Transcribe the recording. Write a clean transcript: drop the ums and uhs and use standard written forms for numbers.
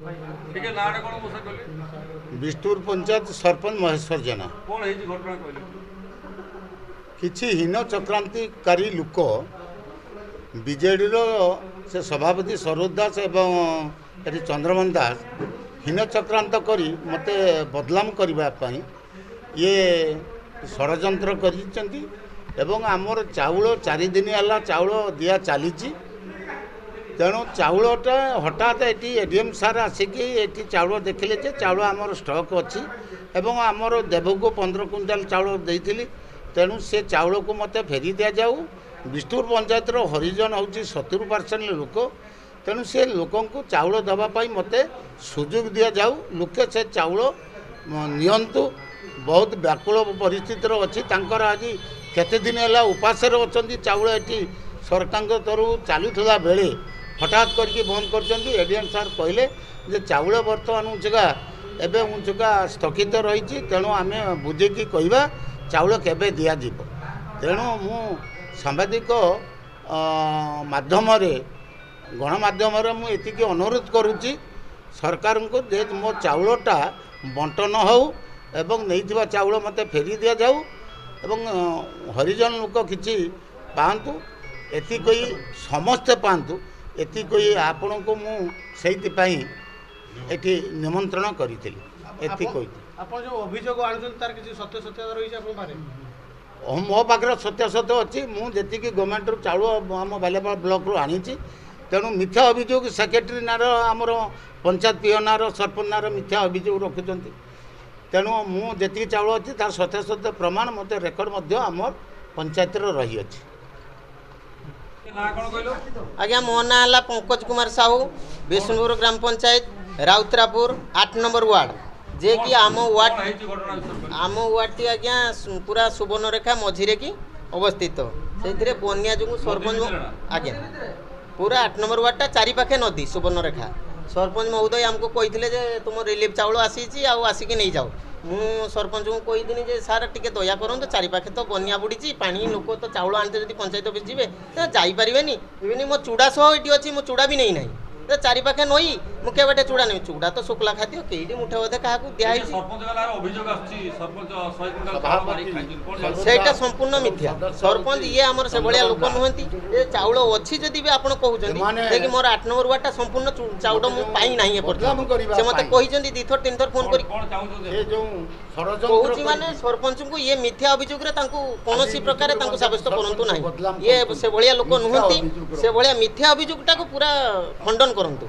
ठीक है नाडे कोन मोसा कहले बिष्टुर पंचायत सरपंच महेश्वर जेना कोन हे जी घटना कहले किछि हीन चक्रांतिकारी लोक बीजेडी से सभापति सरोज दास एवं एटी चंद्रमोहन दास हीन चक्रांत करी मते बदनाम करने ये षड़यंत्र करिसेंती एवं आमर चाउल 4 दिन है चाउल दिया चली तेणु चाउलटा हठात ये एडीएम सार आसिकी ये चाउल देखिले जे चाउल आमर स्टॉक अच्छी एवं आमर देवको 15 क्विंटाल चाउल देइथिली तेणु से चाउल को मत फेरी दि जाऊ बिष्टुर पंचायत हरिजन हूँ 70% लोक तेणु से लोक चाउल दवापाई मत सुजोग दि जाऊ लोके से चाउल नियंतु बहुत व्याकुल परिस्थिति अच्छी आज केते दिन है उपास अच्छा चाउल ये सरकार तरफ चलुला बेले हठात करके बंद कर एडीएम सार कहले जे चाउल बर्तमान उंचका एवं उंचका स्थगित रही तेणु आम बुझेकी कहवा चाउल केबे दिया जीव तेणु मु सांबादिक माध्यम गणमाध्यम मुझे अनुरोध करुच्ची सरकार को जे मो चाउलटा बंटन हो एवं नहीं चाउल मत फेरी दि जाऊ एवं हरिजन लोक किसी पातु एति कोई समस्ते पातु एति कोई आपण को मुझे निमंत्रण करी एति कोई जो अभियोग मो पाखे सत्यासत्य अच्छी मुझे गवर्नमेंट चाउल आम बालेपाल ब्लॉक रू आनी तेणु मिथ्या अभियोग सेक्रेटरी नार आमर पंचायत पीओ नार सरपंच नार मिथ्या अभियोग रखुंट तेणु मुझे चाउल अच्छी तार सत्यासत्य प्रमाण मत रेकर्ड आम पंचायत रही अच्छी आज्ञा मो ना है पंकज कुमार साहू विष्णुपुर ग्राम पंचायत राउतरापुर 8 नंबर वार्ड जे कि आम वार्ड टी आज्ञा पूरा सुवर्णरेखा मझिरे की अवस्थित से बनिया जो सरपंच आज्ञा पूरा 8 नंबर वार्डटा चारिपाखे नदी सुवर्णरेखा सरपंच महोदय आमको कही तुम रिलीफ चाउल आसी आसिकी नहीं जाओ मु सरपंच को कहीदिनी जे सार टिके दया करूँ चारिपाखे तो बनिया बुड़ी पानी लोक तो चाउल आनते जब पंचायत ऑफिस जी जापरेनि इवन मो चूड़ा सह ये अच्छी मो चूड़ा भी नहीं ना चारिपाखे नई मुखे बाटे चूड़ा नहीं चूड़ा तो शुक्ला खाद्य कई मुठे बोधे क्या दिखाई से संपूर्ण मिथ्या सरपंच ये आमर से भाया लोक नुहति ये चाउल अच्छी जदि भी आप कहते मोर 8 नंबर वार्डटा संपूर्ण चाउल मुझे पाई ना से मत कही 2 थर 3 थर फोन कर माने सरपंच को ये मिथ्या अभियोग कौन प्रकार सब्यस्त करूँ ना ये से भाया लोक नुहति से भाया मिथ्या अभियोगटा को पूरा खंडन करंतु।